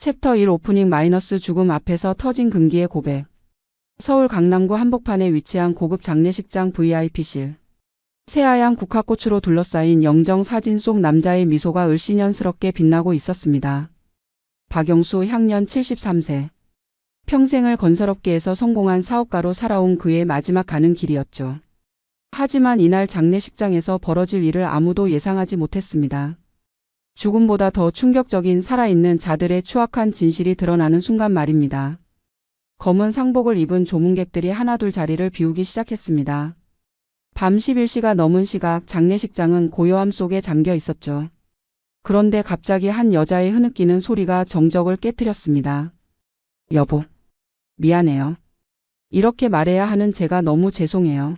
챕터 1 오프닝 마이너스 죽음 앞에서 터진 금기의 고백. 서울 강남구 한복판에 위치한 고급 장례식장 VIP실. 새하얀 국화꽃으로 둘러싸인 영정 사진 속 남자의 미소가 을씨년스럽게 빛나고 있었습니다. 박영수 향년 73세. 평생을 건설업계에서 성공한 사업가로 살아온 그의 마지막 가는 길이었죠. 하지만 이날 장례식장에서 벌어질 일을 아무도 예상하지 못했습니다. 죽음보다 더 충격적인 살아있는 자들의 추악한 진실이 드러나는 순간 말입니다. 검은 상복을 입은 조문객들이 하나둘 자리를 비우기 시작했습니다. 밤 11시가 넘은 시각 장례식장은 고요함 속에 잠겨 있었죠. 그런데 갑자기 한 여자의 흐느끼는 소리가 정적을 깨트렸습니다. 여보, 미안해요. 이렇게 말해야 하는 제가 너무 죄송해요.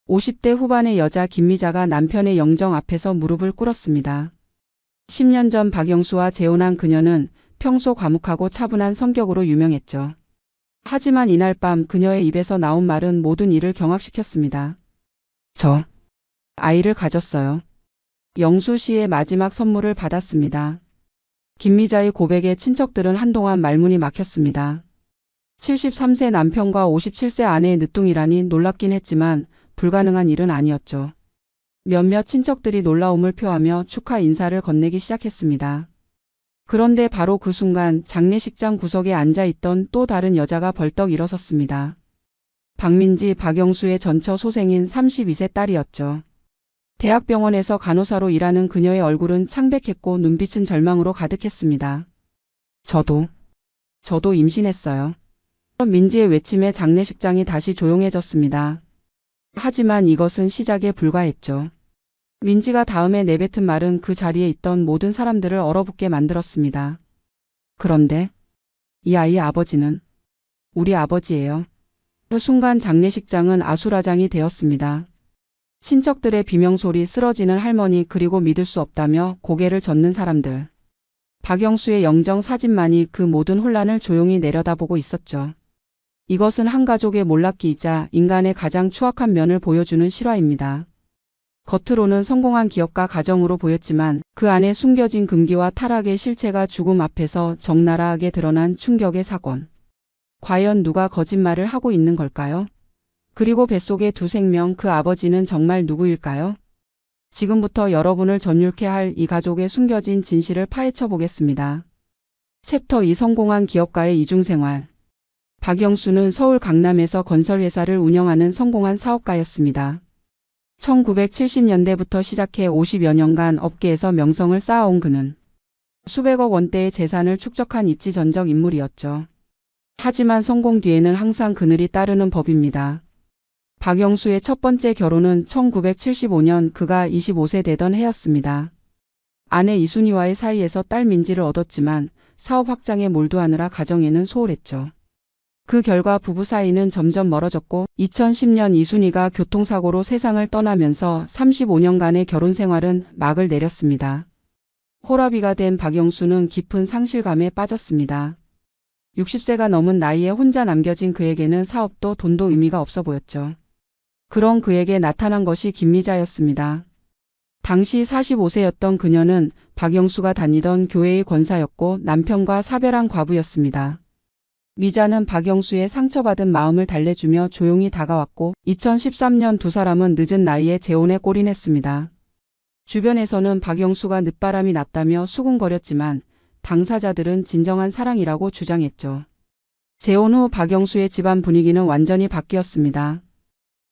50대 후반의 여자 김미자가 남편의 영정 앞에서 무릎을 꿇었습니다. 10년 전 박영수와 재혼한 그녀는 평소 과묵하고 차분한 성격으로 유명했죠. 하지만 이날 밤 그녀의 입에서 나온 말은 모든 일을 경악시켰습니다. 저 아이를 가졌어요. 영수 씨의 마지막 선물을 받았습니다. 김미자의 고백에 친척들은 한동안 말문이 막혔습니다. 73세 남편과 57세 아내의 늦둥이라니 놀랍긴 했지만 불가능한 일은 아니었죠. 몇몇 친척들이 놀라움을 표하며 축하 인사를 건네기 시작했습니다. 그런데 바로 그 순간 장례식장 구석에 앉아있던 또 다른 여자가 벌떡 일어섰습니다. 박민지, 박영수의 전처 소생인 32세 딸이었죠. 대학병원에서 간호사로 일하는 그녀의 얼굴은 창백했고 눈빛은 절망으로 가득했습니다. 저도 임신했어요. 민지의 외침에 장례식장이 다시 조용해졌습니다. 하지만 이것은 시작에 불과했죠. 민지가 다음에 내뱉은 말은 그 자리에 있던 모든 사람들을 얼어붙게 만들었습니다. 그런데 이 아이의 아버지는 우리 아버지예요. 그 순간 장례식장은 아수라장이 되었습니다. 친척들의 비명소리, 쓰러지는 할머니, 그리고 믿을 수 없다며 고개를 젓는 사람들. 박영수의 영정 사진만이 그 모든 혼란을 조용히 내려다보고 있었죠. 이것은 한 가족의 몰락기이자 인간의 가장 추악한 면을 보여주는 실화입니다. 겉으로는 성공한 기업가 가정으로 보였지만 그 안에 숨겨진 금기와 타락의 실체가 죽음 앞에서 적나라하게 드러난 충격의 사건. 과연 누가 거짓말을 하고 있는 걸까요? 그리고 뱃속의 두 생명, 그 아버지는 정말 누구일까요? 지금부터 여러분을 전율케 할 이 가족의 숨겨진 진실을 파헤쳐 보겠습니다. 챕터 2 성공한 기업가의 이중생활. 박영수는 서울 강남에서 건설회사를 운영하는 성공한 사업가였습니다. 1970년대부터 시작해 50여 년간 업계에서 명성을 쌓아온 그는 수백억 원대의 재산을 축적한 입지전적 인물이었죠. 하지만 성공 뒤에는 항상 그늘이 따르는 법입니다. 박영수의 첫 번째 결혼은 1975년 그가 25세 되던 해였습니다. 아내 이순희와의 사이에서 딸 민지를 얻었지만 사업 확장에 몰두하느라 가정에는 소홀했죠. 그 결과 부부 사이는 점점 멀어졌고 2010년 이순희가 교통사고로 세상을 떠나면서 35년간의 결혼 생활은 막을 내렸습니다. 호라비가 된 박영수는 깊은 상실감에 빠졌습니다. 60세가 넘은 나이에 혼자 남겨진 그에게는 사업도 돈도 의미가 없어 보였죠. 그런 그에게 나타난 것이 김미자였습니다. 당시 45세였던 그녀는 박영수가 다니던 교회의 권사였고 남편과 사별한 과부였습니다. 미자는 박영수의 상처받은 마음을 달래주며 조용히 다가왔고 2013년 두 사람은 늦은 나이에 재혼에 골인했습니다. 주변에서는 박영수가 늦바람이 났다며 수군거렸지만 당사자들은 진정한 사랑이라고 주장했죠. 재혼 후 박영수의 집안 분위기는 완전히 바뀌었습니다.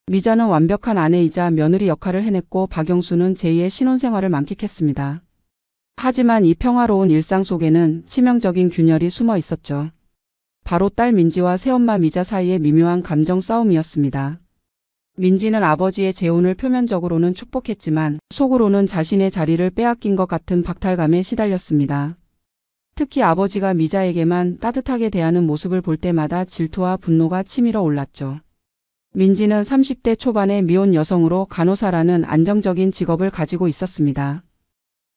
미자는 완벽한 아내이자 며느리 역할을 해냈고 박영수는 제2의 신혼생활을 만끽했습니다. 하지만 이 평화로운 일상 속에는 치명적인 균열이 숨어 있었죠. 바로 딸 민지와 새엄마 미자 사이의 미묘한 감정 싸움이었습니다. 민지는 아버지의 재혼을 표면적으로는 축복했지만 속으로는 자신의 자리를 빼앗긴 것 같은 박탈감에 시달렸습니다. 특히 아버지가 미자에게만 따뜻하게 대하는 모습을 볼 때마다 질투와 분노가 치밀어 올랐죠. 민지는 30대 초반의 미혼 여성으로 간호사라는 안정적인 직업을 가지고 있었습니다.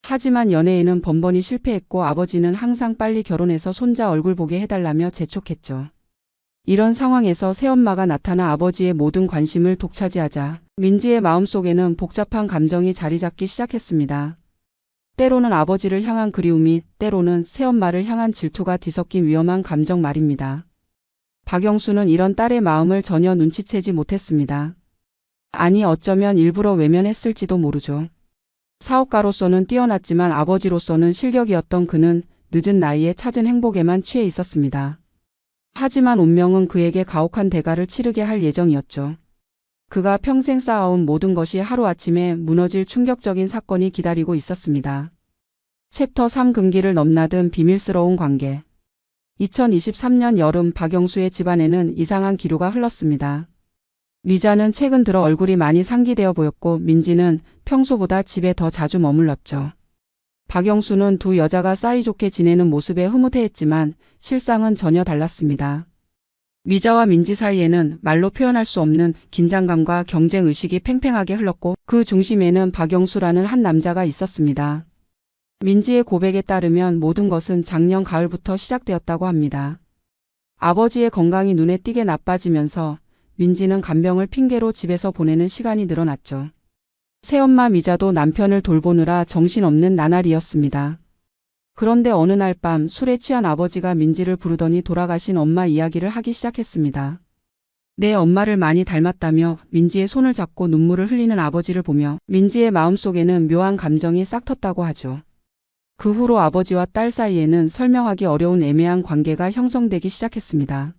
하지만 연애에는 번번이 실패했고 아버지는 항상 빨리 결혼해서 손자 얼굴 보게 해달라며 재촉했죠. 이런 상황에서 새엄마가 나타나 아버지의 모든 관심을 독차지하자 민지의 마음속에는 복잡한 감정이 자리 잡기 시작했습니다. 때로는 아버지를 향한 그리움이, 때로는 새엄마를 향한 질투가 뒤섞인 위험한 감정 말입니다. 박영수는 이런 딸의 마음을 전혀 눈치채지 못했습니다. 아니 어쩌면 일부러 외면했을지도 모르죠. 사업가로서는 뛰어났지만 아버지로서는 실격이었던 그는 늦은 나이에 찾은 행복에만 취해 있었습니다. 하지만 운명은 그에게 가혹한 대가를 치르게 할 예정이었죠. 그가 평생 쌓아온 모든 것이 하루아침에 무너질 충격적인 사건이 기다리고 있었습니다. 챕터 3 금기를 넘나든 비밀스러운 관계. 2023년 여름 박영수의 집안에는 이상한 기류가 흘렀습니다. 미자는 최근 들어 얼굴이 많이 상기되어 보였고 민지는 평소보다 집에 더 자주 머물렀죠. 박영수는 두 여자가 사이좋게 지내는 모습에 흐뭇해했지만 실상은 전혀 달랐습니다. 미자와 민지 사이에는 말로 표현할 수 없는 긴장감과 경쟁의식이 팽팽하게 흘렀고 그 중심에는 박영수라는 한 남자가 있었습니다. 민지의 고백에 따르면 모든 것은 작년 가을부터 시작되었다고 합니다. 아버지의 건강이 눈에 띄게 나빠지면서 민지는 간병을 핑계로 집에서 보내는 시간이 늘어났죠. 새엄마 미자도 남편을 돌보느라 정신없는 나날이었습니다. 그런데 어느 날 밤 술에 취한 아버지가 민지를 부르더니 돌아가신 엄마 이야기를 하기 시작했습니다. 내 엄마를 많이 닮았다며 민지의 손을 잡고 눈물을 흘리는 아버지를 보며 민지의 마음속에는 묘한 감정이 싹텄다고 하죠. 그 후로 아버지와 딸 사이에는 설명하기 어려운 애매한 관계가 형성되기 시작했습니다.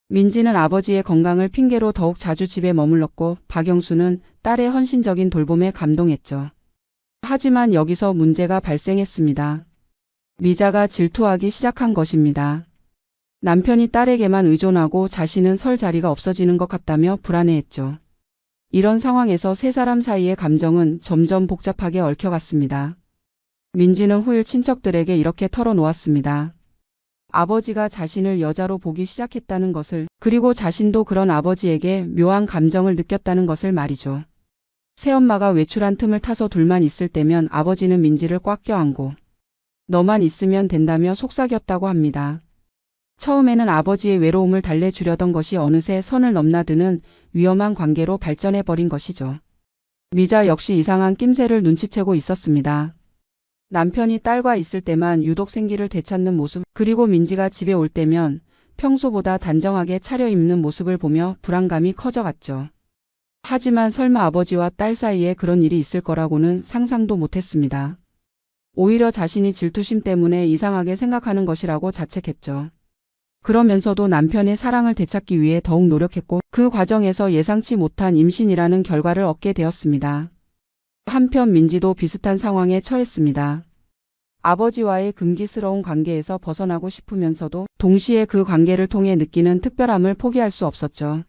민지는 아버지의 건강을 핑계로 더욱 자주 집에 머물렀고 박영수는 딸의 헌신적인 돌봄에 감동했죠. 하지만 여기서 문제가 발생했습니다. 미자가 질투하기 시작한 것입니다. 남편이 딸에게만 의존하고 자신은 설 자리가 없어지는 것 같다며 불안해했죠. 이런 상황에서 세 사람 사이의 감정은 점점 복잡하게 얽혀갔습니다. 민지는 후일 친척들에게 이렇게 털어놓았습니다. 아버지가 자신을 여자로 보기 시작했다는 것을, 그리고 자신도 그런 아버지에게 묘한 감정을 느꼈다는 것을 말이죠. 새엄마가 외출한 틈을 타서 둘만 있을 때면 아버지는 민지를 꽉 껴안고 너만 있으면 된다며 속삭였다고 합니다. 처음에는 아버지의 외로움을 달래주려던 것이 어느새 선을 넘나드는 위험한 관계로 발전해버린 것이죠. 미자 역시 이상한 낌새를 눈치채고 있었습니다. 남편이 딸과 있을 때만 유독 생기를 되찾는 모습, 그리고 민지가 집에 올 때면 평소보다 단정하게 차려입는 모습을 보며 불안감이 커져갔죠. 하지만 설마 아버지와 딸 사이에 그런 일이 있을 거라고는 상상도 못했습니다. 오히려 자신이 질투심 때문에 이상하게 생각하는 것이라고 자책했죠. 그러면서도 남편의 사랑을 되찾기 위해 더욱 노력했고 그 과정에서 예상치 못한 임신이라는 결과를 얻게 되었습니다. 한편 민지도 비슷한 상황에 처했습니다. 아버지와의 금기스러운 관계에서 벗어나고 싶으면서도 동시에 그 관계를 통해 느끼는 특별함을 포기할 수 없었죠.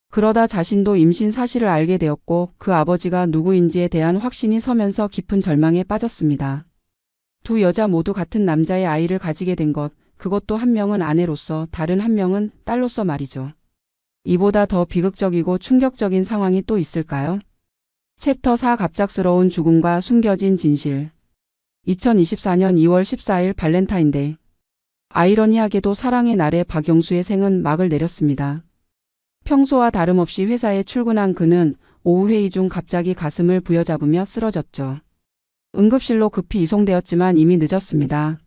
그러다 자신도 임신 사실을 알게 되었고 그 아버지가 누구인지에 대한 확신이 서면서 깊은 절망에 빠졌습니다. 두 여자 모두 같은 남자의 아이를 가지게 된 것, 그것도 한 명은 아내로서 다른 한 명은 딸로서 말이죠. 이보다 더 비극적이고 충격적인 상황이 또 있을까요? 챕터 4 갑작스러운 죽음과 숨겨진 진실. 2024년 2월 14일 발렌타인데이. 아이러니하게도 사랑의 날에 박영수의 생은 막을 내렸습니다. 평소와 다름없이 회사에 출근한 그는 오후 회의 중 갑자기 가슴을 부여잡으며 쓰러졌죠. 응급실로 급히 이송되었지만 이미 늦었습니다.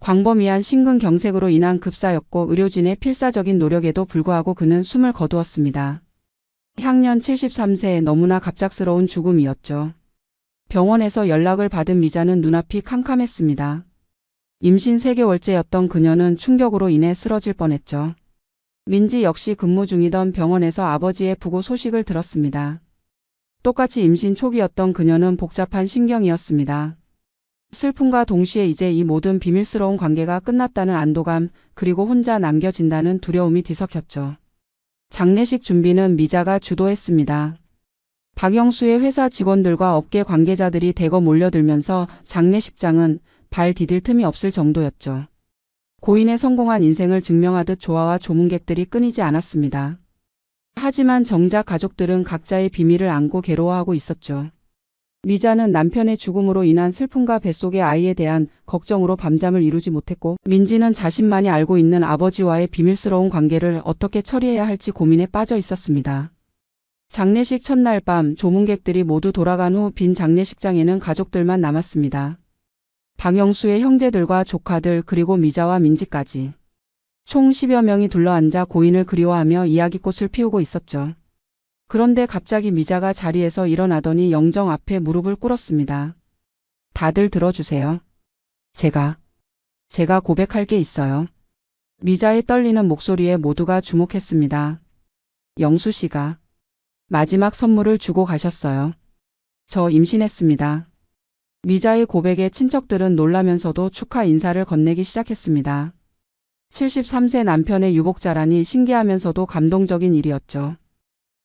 광범위한 심근경색으로 인한 급사였고 의료진의 필사적인 노력에도 불구하고 그는 숨을 거두었습니다. 향년 73세, 너무나 갑작스러운 죽음이었죠. 병원에서 연락을 받은 미자는 눈앞이 캄캄했습니다. 임신 3개월째였던 그녀는 충격으로 인해 쓰러질 뻔했죠. 민지 역시 근무 중이던 병원에서 아버지의 부고 소식을 들었습니다. 똑같이 임신 초기였던 그녀는 복잡한 심경이었습니다. 슬픔과 동시에 이제 이 모든 비밀스러운 관계가 끝났다는 안도감, 그리고 혼자 남겨진다는 두려움이 뒤섞였죠. 장례식 준비는 미자가 주도했습니다. 박영수의 회사 직원들과 업계 관계자들이 대거 몰려들면서 장례식장은 발 디딜 틈이 없을 정도였죠. 고인의 성공한 인생을 증명하듯 조화와 조문객들이 끊이지 않았습니다. 하지만 정작 가족들은 각자의 비밀을 안고 괴로워하고 있었죠. 미자는 남편의 죽음으로 인한 슬픔과 뱃속의 아이에 대한 걱정으로 밤잠을 이루지 못했고 민지는 자신만이 알고 있는 아버지와의 비밀스러운 관계를 어떻게 처리해야 할지 고민에 빠져 있었습니다. 장례식 첫날 밤 조문객들이 모두 돌아간 후 빈 장례식장에는 가족들만 남았습니다. 박영수의 형제들과 조카들 그리고 미자와 민지까지. 총 10여 명이 둘러앉아 고인을 그리워하며 이야기꽃을 피우고 있었죠. 그런데 갑자기 미자가 자리에서 일어나더니 영정 앞에 무릎을 꿇었습니다. 다들 들어주세요. 제가 고백할 게 있어요. 미자의 떨리는 목소리에 모두가 주목했습니다. 영수 씨가 마지막 선물을 주고 가셨어요. 저 임신했습니다. 미자의 고백에 친척들은 놀라면서도 축하 인사를 건네기 시작했습니다. 73세 남편의 유복자라니 신기하면서도 감동적인 일이었죠.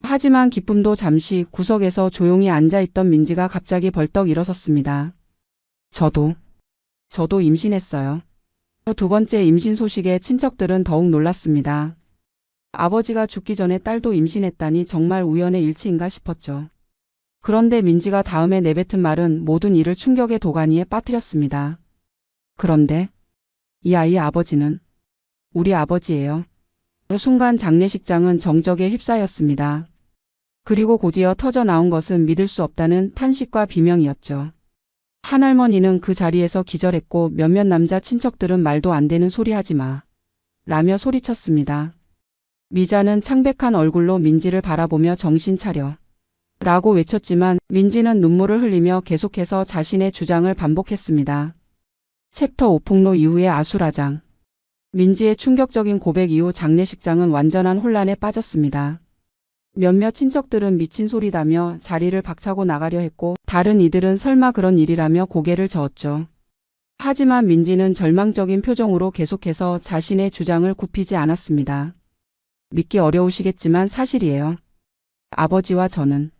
하지만 기쁨도 잠시 구석에서 조용히 앉아있던 민지가 갑자기 벌떡 일어섰습니다. 저도 임신했어요. 두 번째 임신 소식에 친척들은 더욱 놀랐습니다. 아버지가 죽기 전에 딸도 임신했다니 정말 우연의 일치인가 싶었죠. 그런데 민지가 다음에 내뱉은 말은 모든 이를 충격의 도가니에 빠뜨렸습니다. 그런데 이 아이의 아버지는 우리 아버지예요. 그 순간 장례식장은 정적에 휩싸였습니다. 그리고 곧이어 터져 나온 것은 믿을 수 없다는 탄식과 비명이었죠. 한할머니는 그 자리에서 기절했고 몇몇 남자 친척들은 말도 안 되는 소리 하지 마 라며 소리쳤습니다. 미자는 창백한 얼굴로 민지를 바라보며 정신 차려 라고 외쳤지만 민지는 눈물을 흘리며 계속해서 자신의 주장을 반복했습니다. 챕터 5 폭로 이후의 아수라장. 민지의 충격적인 고백 이후 장례식장은 완전한 혼란에 빠졌습니다. 몇몇 친척들은 미친 소리다며 자리를 박차고 나가려 했고 다른 이들은 설마 그런 일이라며 고개를 저었죠. 하지만 민지는 절망적인 표정으로 계속해서 자신의 주장을 굽히지 않았습니다. 믿기 어려우시겠지만 사실이에요. 아버지와 저는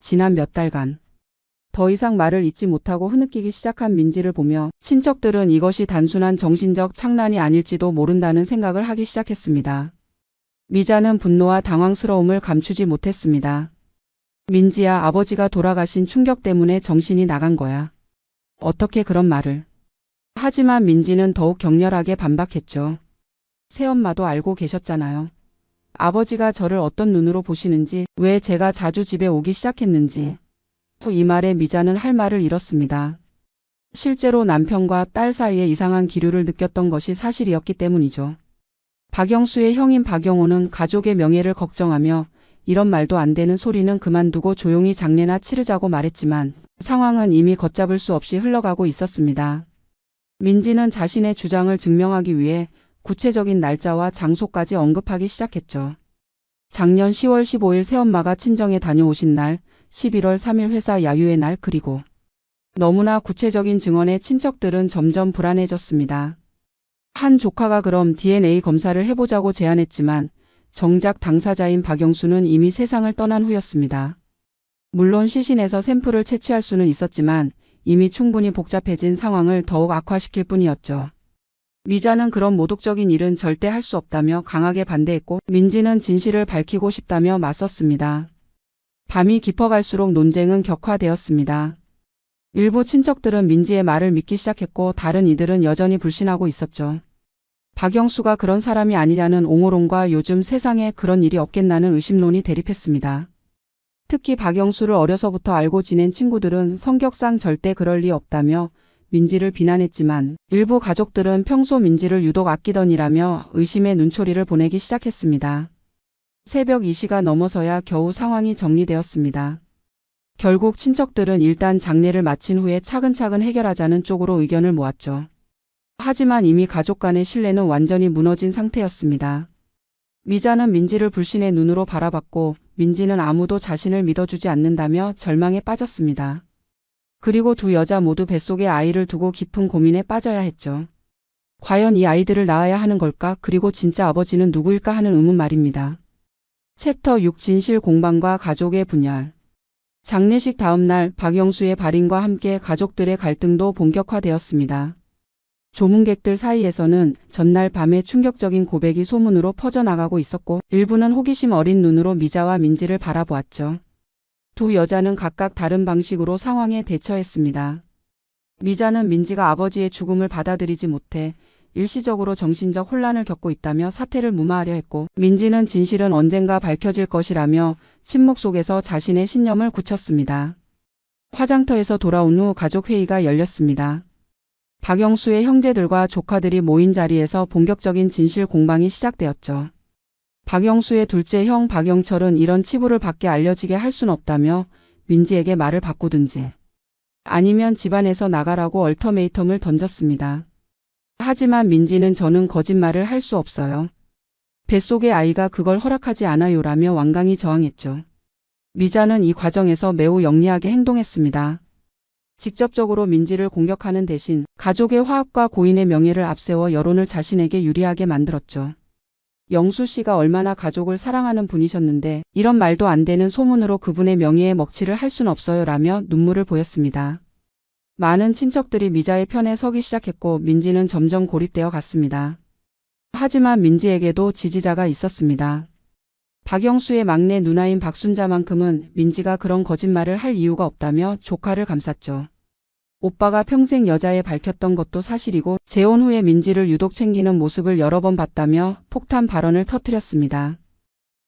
지난 몇 달간 더 이상 말을 잇지 못하고 흐느끼기 시작한 민지를 보며 친척들은 이것이 단순한 정신적 착란이 아닐지도 모른다는 생각을 하기 시작했습니다. 미자는 분노와 당황스러움을 감추지 못했습니다. 민지야, 아버지가 돌아가신 충격 때문에 정신이 나간 거야. 어떻게 그런 말을. 하지만 민지는 더욱 격렬하게 반박했죠. 새엄마도 알고 계셨잖아요. 아버지가 저를 어떤 눈으로 보시는지, 왜 제가 자주 집에 오기 시작했는지. 이 말에 미자는 할 말을 잃었습니다. 실제로 남편과 딸 사이에 이상한 기류를 느꼈던 것이 사실이었기 때문이죠. 박영수의 형인 박영호는 가족의 명예를 걱정하며 이런 말도 안 되는 소리는 그만두고 조용히 장례나 치르자고 말했지만 상황은 이미 걷잡을 수 없이 흘러가고 있었습니다. 민지는 자신의 주장을 증명하기 위해 구체적인 날짜와 장소까지 언급하기 시작했죠. 작년 10월 15일 새엄마가 친정에 다녀오신 날, 11월 3일 회사 야유의 날, 그리고 너무나 구체적인 증언에 친척들은 점점 불안해졌습니다. 한 조카가 그럼 DNA 검사를 해보자고 제안했지만 정작 당사자인 박영수는 이미 세상을 떠난 후였습니다. 물론 시신에서 샘플을 채취할 수는 있었지만 이미 충분히 복잡해진 상황을 더욱 악화시킬 뿐이었죠. 미자는 그런 모독적인 일은 절대 할 수 없다며 강하게 반대했고 민지는 진실을 밝히고 싶다며 맞섰습니다. 밤이 깊어갈수록 논쟁은 격화되었습니다. 일부 친척들은 민지의 말을 믿기 시작했고 다른 이들은 여전히 불신하고 있었죠. 박영수가 그런 사람이 아니냐는 옹호론과 요즘 세상에 그런 일이 없겠나는 의심론이 대립했습니다. 특히 박영수를 어려서부터 알고 지낸 친구들은 성격상 절대 그럴 리 없다며 민지를 비난했지만 일부 가족들은 평소 민지를 유독 아끼더니라며 의심의 눈초리를 보내기 시작했습니다. 새벽 2시가 넘어서야 겨우 상황이 정리되었습니다. 결국 친척들은 일단 장례를 마친 후에 차근차근 해결하자는 쪽으로 의견을 모았죠. 하지만 이미 가족 간의 신뢰는 완전히 무너진 상태였습니다. 미자는 민지를 불신의 눈으로 바라봤고 민지는 아무도 자신을 믿어주지 않는다며 절망에 빠졌습니다. 그리고 두 여자 모두 뱃속에 아이를 두고 깊은 고민에 빠져야 했죠. 과연 이 아이들을 낳아야 하는 걸까? 그리고 진짜 아버지는 누구일까 하는 의문 말입니다. 챕터 6 진실 공방과 가족의 분열. 장례식 다음 날 박영수의 발인과 함께 가족들의 갈등도 본격화되었습니다. 조문객들 사이에서는 전날 밤에 충격적인 고백이 소문으로 퍼져나가고 있었고 일부는 호기심 어린 눈으로 미자와 민지를 바라보았죠. 두 여자는 각각 다른 방식으로 상황에 대처했습니다. 미자는 민지가 아버지의 죽음을 받아들이지 못해 일시적으로 정신적 혼란을 겪고 있다며 사태를 무마하려 했고 민지는 진실은 언젠가 밝혀질 것이라며 침묵 속에서 자신의 신념을 굳혔습니다. 화장터에서 돌아온 후 가족회의가 열렸습니다. 박영수의 형제들과 조카들이 모인 자리에서 본격적인 진실 공방이 시작되었죠. 박영수의 둘째 형 박영철은 이런 치부를 밖에 알려지게 할 순 없다며 민지에게 말을 바꾸든지 아니면 집안에서 나가라고 얼터메이텀을 던졌습니다. 하지만 민지는 저는 거짓말을 할 수 없어요. 뱃속의 아이가 그걸 허락하지 않아요라며 완강히 저항했죠. 미자는 이 과정에서 매우 영리하게 행동했습니다. 직접적으로 민지를 공격하는 대신 가족의 화합과 고인의 명예를 앞세워 여론을 자신에게 유리하게 만들었죠. 영수 씨가 얼마나 가족을 사랑하는 분이셨는데 이런 말도 안 되는 소문으로 그분의 명예에 먹칠을 할 순 없어요 라며 눈물을 보였습니다. 많은 친척들이 미자의 편에 서기 시작했고 민지는 점점 고립되어 갔습니다. 하지만 민지에게도 지지자가 있었습니다. 박영수의 막내 누나인 박순자만큼은 민지가 그런 거짓말을 할 이유가 없다며 조카를 감쌌죠. 오빠가 평생 여자에 밝혔던 것도 사실이고 재혼 후에 민지를 유독 챙기는 모습을 여러 번 봤다며 폭탄 발언을 터뜨렸습니다.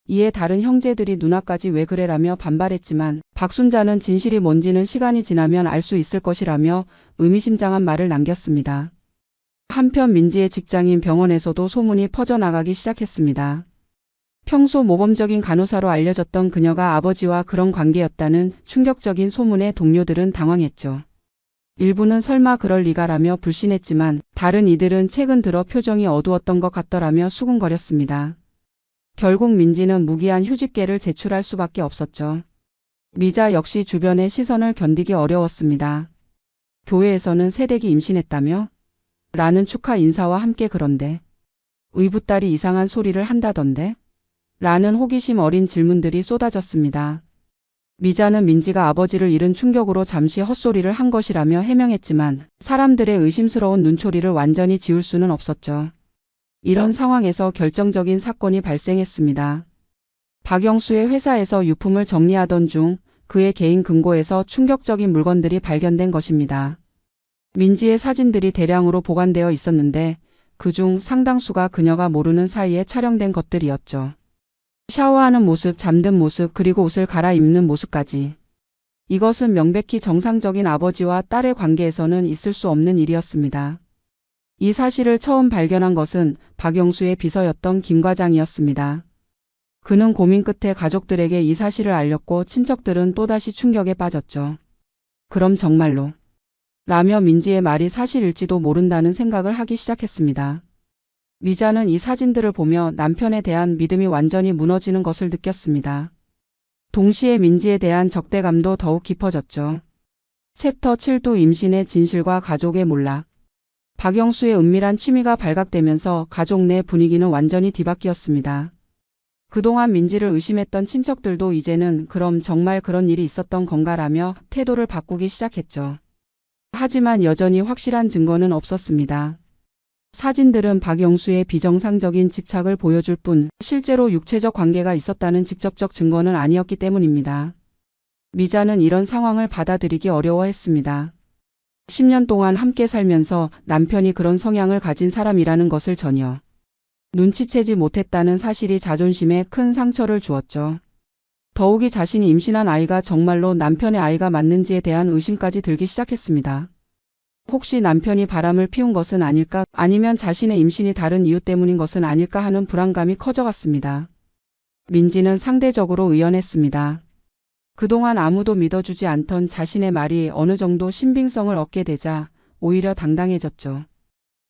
이에 다른 형제들이 누나까지 왜 그래라며 반발했지만 박순자는 진실이 뭔지는 시간이 지나면 알 수 있을 것이라며 의미심장한 말을 남겼습니다. 한편 민지의 직장인 병원에서도 소문이 퍼져나가기 시작했습니다. 평소 모범적인 간호사로 알려졌던 그녀가 아버지와 그런 관계였다는 충격적인 소문에 동료들은 당황했죠. 일부는 설마 그럴 리가라며 불신했지만 다른 이들은 최근 들어 표정이 어두웠던 것 같더라며 수군거렸습니다. 결국 민지는 무기한 휴직계를 제출할 수밖에 없었죠. 미자 역시 주변의 시선을 견디기 어려웠습니다. 교회에서는 새댁이 임신했다며? 라는 축하 인사와 함께 그런데 의붓딸이 이상한 소리를 한다던데? 라는 호기심 어린 질문들이 쏟아졌습니다. 미자는 민지가 아버지를 잃은 충격으로 잠시 헛소리를 한 것이라며 해명했지만 사람들의 의심스러운 눈초리를 완전히 지울 수는 없었죠. 이런 상황에서 결정적인 사건이 발생했습니다. 박영수의 회사에서 유품을 정리하던 중 그의 개인 금고에서 충격적인 물건들이 발견된 것입니다. 민지의 사진들이 대량으로 보관되어 있었는데 그중 상당수가 그녀가 모르는 사이에 촬영된 것들이었죠. 샤워하는 모습, 잠든 모습, 그리고 옷을 갈아입는 모습까지. 이것은 명백히 정상적인 아버지와 딸의 관계에서는 있을 수 없는 일이었습니다. 이 사실을 처음 발견한 것은 박영수의 비서였던 김 과장이었습니다. 그는 고민 끝에 가족들에게 이 사실을 알렸고 친척들은 또다시 충격에 빠졌죠. 그럼 정말로? 라며 민지의 말이 사실일지도 모른다는 생각을 하기 시작했습니다. 미자는 이 사진들을 보며 남편에 대한 믿음이 완전히 무너지는 것을 느꼈습니다. 동시에 민지에 대한 적대감도 더욱 깊어졌죠. 챕터 7도 임신의 진실과 가족의 몰락. 박영수의 은밀한 취미가 발각되면서 가족 내 분위기는 완전히 뒤바뀌었습니다. 그동안 민지를 의심했던 친척들도 이제는 그럼 정말 그런 일이 있었던 건가라며 태도를 바꾸기 시작했죠. 하지만 여전히 확실한 증거는 없었습니다. 사진들은 박영수의 비정상적인 집착을 보여줄 뿐 실제로 육체적 관계가 있었다는 직접적 증거는 아니었기 때문입니다. 미자는 이런 상황을 받아들이기 어려워했습니다. 10년 동안 함께 살면서 남편이 그런 성향을 가진 사람이라는 것을 전혀 눈치채지 못했다는 사실이 자존심에 큰 상처를 주었죠. 더욱이 자신이 임신한 아이가 정말로 남편의 아이가 맞는지에 대한 의심까지 들기 시작했습니다. 혹시 남편이 바람을 피운 것은 아닐까, 아니면 자신의 임신이 다른 이유 때문인 것은 아닐까 하는 불안감이 커져갔습니다. 민지는 상대적으로 의연했습니다. 그동안 아무도 믿어주지 않던 자신의 말이 어느 정도 신빙성을 얻게 되자 오히려 당당해졌죠.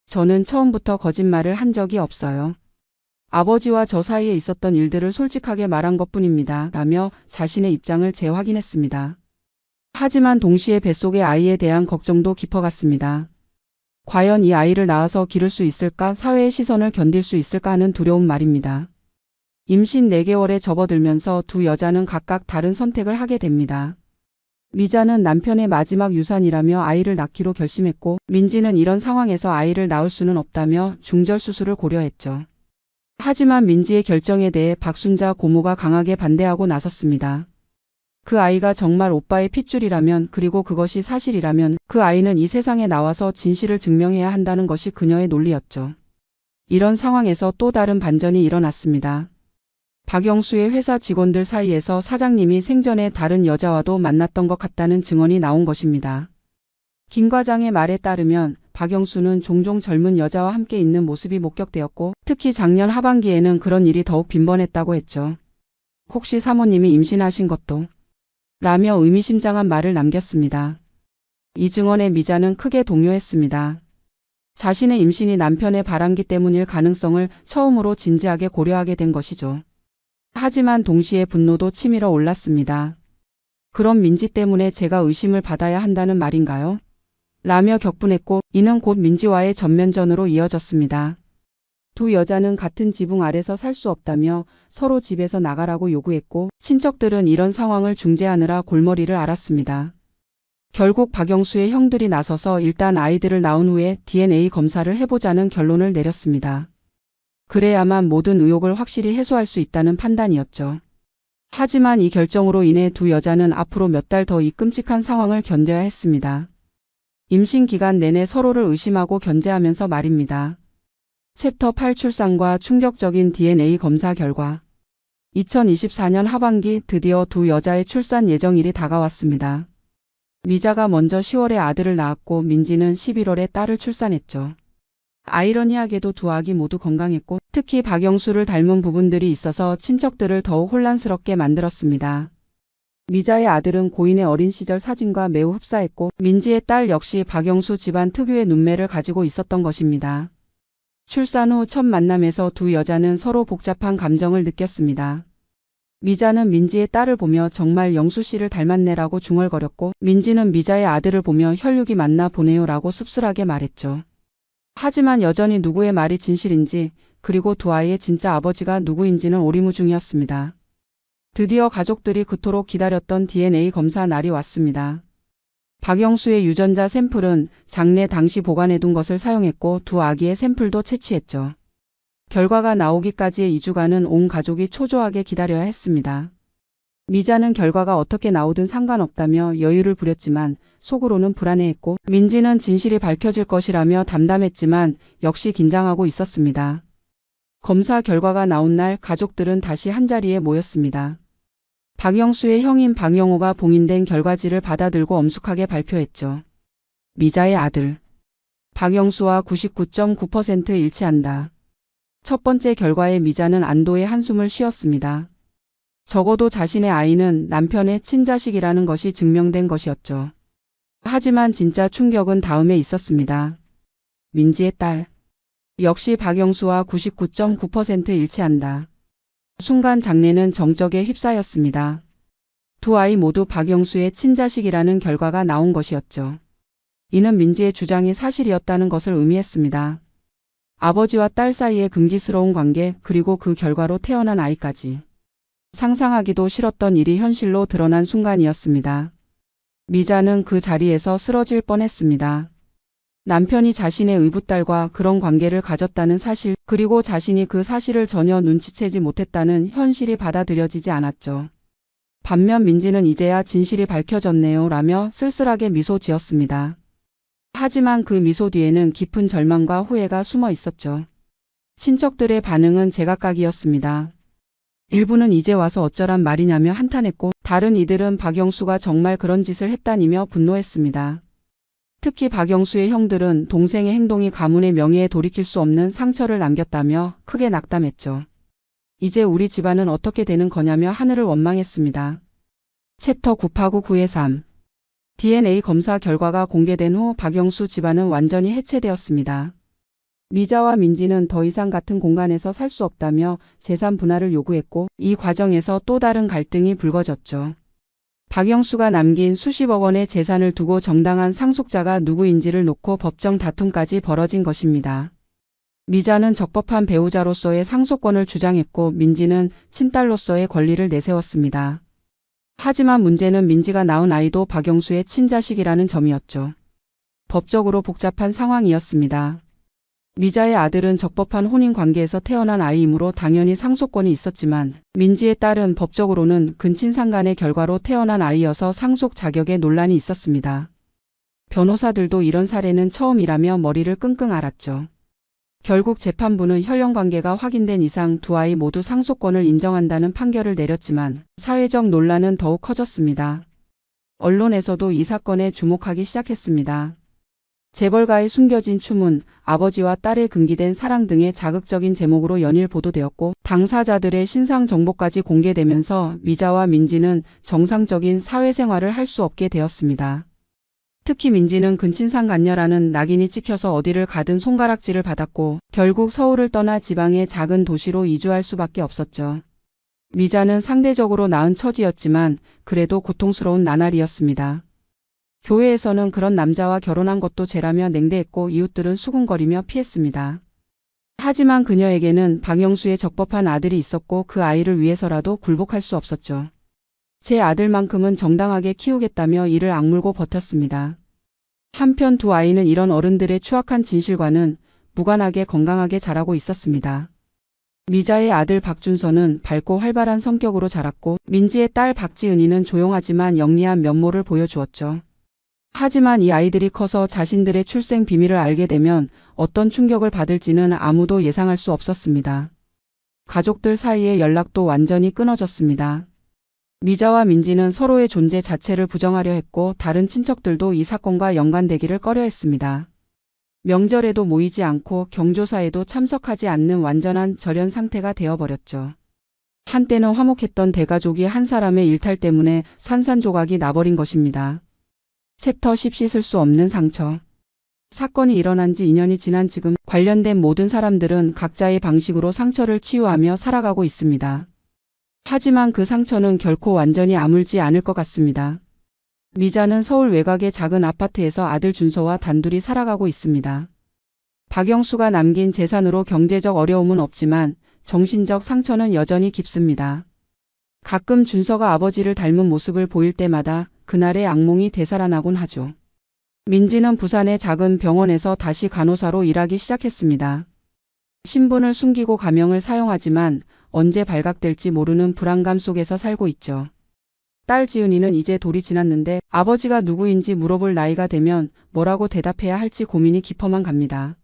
저는 처음부터 거짓말을 한 적이 없어요. 아버지와 저 사이에 있었던 일들을 솔직하게 말한 것뿐입니다. 라며 자신의 입장을 재확인했습니다. 하지만 동시에 뱃속의 아이에 대한 걱정도 깊어갔습니다. 과연 이 아이를 낳아서 기를 수 있을까, 사회의 시선을 견딜 수 있을까 하는 두려움 말입니다. 임신 4개월에 접어들면서 두 여자는 각각 다른 선택을 하게 됩니다. 미자는 남편의 마지막 유산이라며 아이를 낳기로 결심했고 민지는 이런 상황에서 아이를 낳을 수는 없다며 중절 수술을 고려했죠. 하지만 민지의 결정에 대해 박순자 고모가 강하게 반대하고 나섰습니다. 그 아이가 정말 오빠의 핏줄이라면, 그리고 그것이 사실이라면 그 아이는 이 세상에 나와서 진실을 증명해야 한다는 것이 그녀의 논리였죠. 이런 상황에서 또 다른 반전이 일어났습니다. 박영수의 회사 직원들 사이에서 사장님이 생전에 다른 여자와도 만났던 것 같다는 증언이 나온 것입니다. 김 과장의 말에 따르면 박영수는 종종 젊은 여자와 함께 있는 모습이 목격되었고 특히 작년 하반기에는 그런 일이 더욱 빈번했다고 했죠. 혹시 사모님이 임신하신 것도? 라며 의미심장한 말을 남겼습니다. 이 증언에 미자는 크게 동요했습니다. 자신의 임신이 남편의 바람기 때문일 가능성을 처음으로 진지하게 고려하게 된 것이죠. 하지만 동시에 분노도 치밀어 올랐습니다. 그럼 민지 때문에 제가 의심을 받아야 한다는 말인가요? 라며 격분했고 이는 곧 민지와의 전면전으로 이어졌습니다. 두 여자는 같은 지붕 아래서 살 수 없다며 서로 집에서 나가라고 요구했고 친척들은 이런 상황을 중재하느라 골머리를 앓았습니다. 결국 박영수의 형들이 나서서 일단 아이들을 낳은 후에 DNA 검사를 해보자는 결론을 내렸습니다. 그래야만 모든 의혹을 확실히 해소할 수 있다는 판단이었죠. 하지만 이 결정으로 인해 두 여자는 앞으로 몇 달 더 이 끔찍한 상황을 견뎌야 했습니다. 임신 기간 내내 서로를 의심하고 견제하면서 말입니다. 챕터 8 출산과 충격적인 DNA 검사 결과 2024년 하반기 드디어 두 여자의 출산 예정일이 다가왔습니다. 미자가 먼저 10월에 아들을 낳았고 민지는 11월에 딸을 출산했죠. 아이러니하게도 두 아기 모두 건강했고 특히 박영수를 닮은 부분들이 있어서 친척들을 더욱 혼란스럽게 만들었습니다. 미자의 아들은 고인의 어린 시절 사진과 매우 흡사했고 민지의 딸 역시 박영수 집안 특유의 눈매를 가지고 있었던 것입니다. 출산 후 첫 만남에서 두 여자는 서로 복잡한 감정을 느꼈습니다. 미자는 민지의 딸을 보며 정말 영수 씨를 닮았네라고 중얼거렸고 민지는 미자의 아들을 보며 혈육이 맞나 보네요라고 씁쓸하게 말했죠. 하지만 여전히 누구의 말이 진실인지 그리고 두 아이의 진짜 아버지가 누구인지는 오리무중이었습니다. 드디어 가족들이 그토록 기다렸던 DNA 검사 날이 왔습니다. 박영수의 유전자 샘플은 장례 당시 보관해둔 것을 사용했고 두 아기의 샘플도 채취했죠. 결과가 나오기까지의 2주간은 온 가족이 초조하게 기다려야 했습니다. 미자는 결과가 어떻게 나오든 상관없다며 여유를 부렸지만 속으로는 불안해했고 민지는 진실이 밝혀질 것이라며 담담했지만 역시 긴장하고 있었습니다. 검사 결과가 나온 날 가족들은 다시 한자리에 모였습니다. 박영수의 형인 박영호가 봉인된 결과지를 받아들고 엄숙하게 발표했죠. 미자의 아들. 박영수와 99.9% 일치한다. 첫 번째 결과에 미자는 안도의 한숨을 쉬었습니다. 적어도 자신의 아이는 남편의 친자식이라는 것이 증명된 것이었죠. 하지만 진짜 충격은 다음에 있었습니다. 민지의 딸. 역시 박영수와 99.9% 일치한다. 순간 장례는 정적에 휩싸였습니다. 두 아이 모두 박영수의 친자식이라는 결과가 나온 것이었죠. 이는 민지의 주장이 사실이었다는 것을 의미했습니다. 아버지와 딸 사이의 금기스러운 관계 그리고 그 결과로 태어난 아이까지. 상상하기도 싫었던 일이 현실로 드러난 순간이었습니다. 미자는 그 자리에서 쓰러질 뻔했습니다. 남편이 자신의 의붓딸과 그런 관계를 가졌다는 사실 그리고 자신이 그 사실을 전혀 눈치채지 못했다는 현실이 받아들여지지 않았죠. 반면 민지는 이제야 진실이 밝혀졌네요 라며 쓸쓸하게 미소 지었습니다. 하지만 그 미소 뒤에는 깊은 절망과 후회가 숨어 있었죠. 친척들의 반응은 제각각이었습니다. 일부는 이제 와서 어쩌란 말이냐며 한탄했고 다른 이들은 박영수가 정말 그런 짓을 했다니며 분노했습니다. 특히 박영수의 형들은 동생의 행동이 가문의 명예에 돌이킬 수 없는 상처를 남겼다며 크게 낙담했죠. 이제 우리 집안은 어떻게 되는 거냐며 하늘을 원망했습니다. 챕터 989-9-3 DNA 검사 결과가 공개된 후 박영수 집안은 완전히 해체되었습니다. 미자와 민지는 더 이상 같은 공간에서 살 수 없다며 재산 분할을 요구했고 이 과정에서 또 다른 갈등이 불거졌죠. 박영수가 남긴 수십억 원의 재산을 두고 정당한 상속자가 누구인지를 놓고 법정 다툼까지 벌어진 것입니다. 미자는 적법한 배우자로서의 상속권을 주장했고 민지는 친딸로서의 권리를 내세웠습니다. 하지만 문제는 민지가 낳은 아이도 박영수의 친자식이라는 점이었죠. 법적으로 복잡한 상황이었습니다. 미자의 아들은 적법한 혼인 관계에서 태어난 아이이므로 당연히 상속권이 있었지만 민지의 딸은 법적으로는 근친상간의 결과로 태어난 아이여서 상속 자격에 논란이 있었습니다. 변호사들도 이런 사례는 처음이라며 머리를 끙끙 앓았죠. 결국 재판부는 혈연관계가 확인된 이상 두 아이 모두 상속권을 인정한다는 판결을 내렸지만 사회적 논란은 더욱 커졌습니다. 언론에서도 이 사건에 주목하기 시작했습니다. 재벌가의 숨겨진 추문, 아버지와 딸의 금기된 사랑 등의 자극적인 제목으로 연일 보도되었고 당사자들의 신상 정보까지 공개되면서 미자와 민지는 정상적인 사회생활을 할 수 없게 되었습니다. 특히 민지는 근친상간녀라는 낙인이 찍혀서 어디를 가든 손가락질을 받았고 결국 서울을 떠나 지방의 작은 도시로 이주할 수밖에 없었죠. 미자는 상대적으로 나은 처지였지만 그래도 고통스러운 나날이었습니다. 교회에서는 그런 남자와 결혼한 것도 죄라며 냉대했고 이웃들은 수군거리며 피했습니다. 하지만 그녀에게는 박영수의 적법한 아들이 있었고 그 아이를 위해서라도 굴복할 수 없었죠. 제 아들만큼은 정당하게 키우겠다며 이를 악물고 버텼습니다. 한편 두 아이는 이런 어른들의 추악한 진실과는 무관하게 건강하게 자라고 있었습니다. 미자의 아들 박준서는 밝고 활발한 성격으로 자랐고 민지의 딸 박지은이는 조용하지만 영리한 면모를 보여주었죠. 하지만 이 아이들이 커서 자신들의 출생 비밀을 알게 되면 어떤 충격을 받을지는 아무도 예상할 수 없었습니다. 가족들 사이의 연락도 완전히 끊어졌습니다. 미자와 민지는 서로의 존재 자체를 부정하려 했고 다른 친척들도 이 사건과 연관되기를 꺼려했습니다. 명절에도 모이지 않고 경조사에도 참석하지 않는 완전한 절연 상태가 되어버렸죠. 한때는 화목했던 대가족이 한 사람의 일탈 때문에 산산조각이 나버린 것입니다. 챕터 10 씻을 수 없는 상처. 사건이 일어난 지 2년이 지난 지금 관련된 모든 사람들은 각자의 방식으로 상처를 치유하며 살아가고 있습니다. 하지만 그 상처는 결코 완전히 아물지 않을 것 같습니다. 미자는 서울 외곽의 작은 아파트에서 아들 준서와 단둘이 살아가고 있습니다. 박영수가 남긴 재산으로 경제적 어려움은 없지만 정신적 상처는 여전히 깊습니다. 가끔 준서가 아버지를 닮은 모습을 보일 때마다 그날의 악몽이 되살아나곤 하죠. 민지는 부산의 작은 병원에서 다시 간호사로 일하기 시작했습니다. 신분을 숨기고 가명을 사용하지만 언제 발각될지 모르는 불안감 속에서 살고 있죠. 딸 지은이는 이제 돌이 지났는데 아버지가 누구인지 물어볼 나이가 되면 뭐라고 대답해야 할지 고민이 깊어만 갑니다.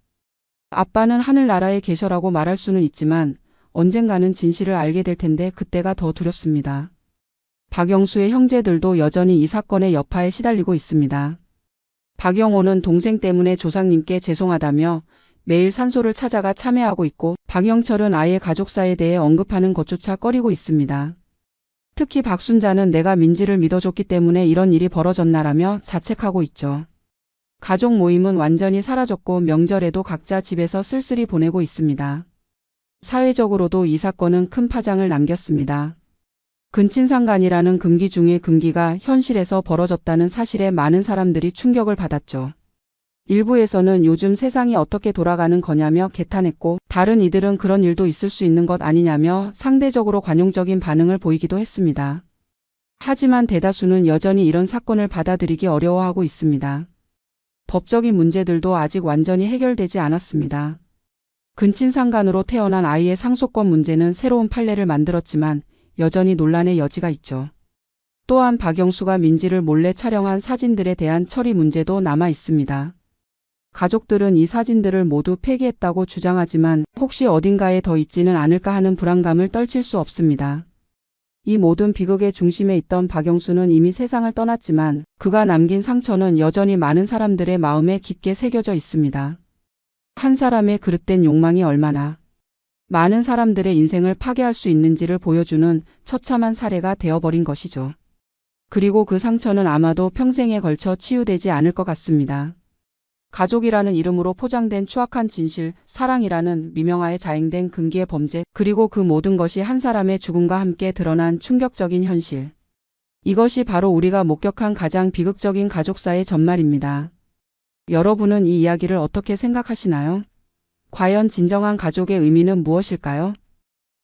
아빠는 하늘나라에 계셔라고 말할 수는 있지만 언젠가는 진실을 알게 될 텐데 그때가 더 두렵습니다. 박영수의 형제들도 여전히 이 사건의 여파에 시달리고 있습니다. 박영호는 동생 때문에 조상님께 죄송하다며 매일 산소를 찾아가 참회하고 있고 박영철은 아예 가족사에 대해 언급하는 것조차 꺼리고 있습니다. 특히 박순자는 내가 민지를 믿어줬기 때문에 이런 일이 벌어졌나라며 자책하고 있죠. 가족 모임은 완전히 사라졌고 명절에도 각자 집에서 쓸쓸히 보내고 있습니다. 사회적으로도 이 사건은 큰 파장을 남겼습니다. 근친상간이라는 금기 중의 금기가 현실에서 벌어졌다는 사실에 많은 사람들이 충격을 받았죠. 일부에서는 요즘 세상이 어떻게 돌아가는 거냐며 개탄했고 다른 이들은 그런 일도 있을 수 있는 것 아니냐며 상대적으로 관용적인 반응을 보이기도 했습니다. 하지만 대다수는 여전히 이런 사건을 받아들이기 어려워하고 있습니다. 법적인 문제들도 아직 완전히 해결되지 않았습니다. 근친상간으로 태어난 아이의 상속권 문제는 새로운 판례를 만들었지만 여전히 논란의 여지가 있죠. 또한 박영수가 민지를 몰래 촬영한 사진들에 대한 처리 문제도 남아 있습니다. 가족들은 이 사진들을 모두 폐기했다고 주장하지만 혹시 어딘가에 더 있지는 않을까 하는 불안감을 떨칠 수 없습니다. 이 모든 비극의 중심에 있던 박영수는 이미 세상을 떠났지만 그가 남긴 상처는 여전히 많은 사람들의 마음에 깊게 새겨져 있습니다. 한 사람의 그릇된 욕망이 얼마나 많은 사람들의 인생을 파괴할 수 있는지를 보여주는 처참한 사례가 되어버린 것이죠. 그리고 그 상처는 아마도 평생에 걸쳐 치유되지 않을 것 같습니다. 가족이라는 이름으로 포장된 추악한 진실, 사랑이라는 미명하에 자행된 금기의 범죄, 그리고 그 모든 것이 한 사람의 죽음과 함께 드러난 충격적인 현실. 이것이 바로 우리가 목격한 가장 비극적인 가족사의 전말입니다. 여러분은 이 이야기를 어떻게 생각하시나요? 과연 진정한 가족의 의미는 무엇일까요?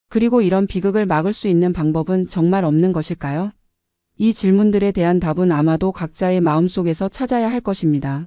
그리고 이런 비극을 막을 수 있는 방법은 정말 없는 것일까요? 이 질문들에 대한 답은 아마도 각자의 마음속에서 찾아야 할 것입니다.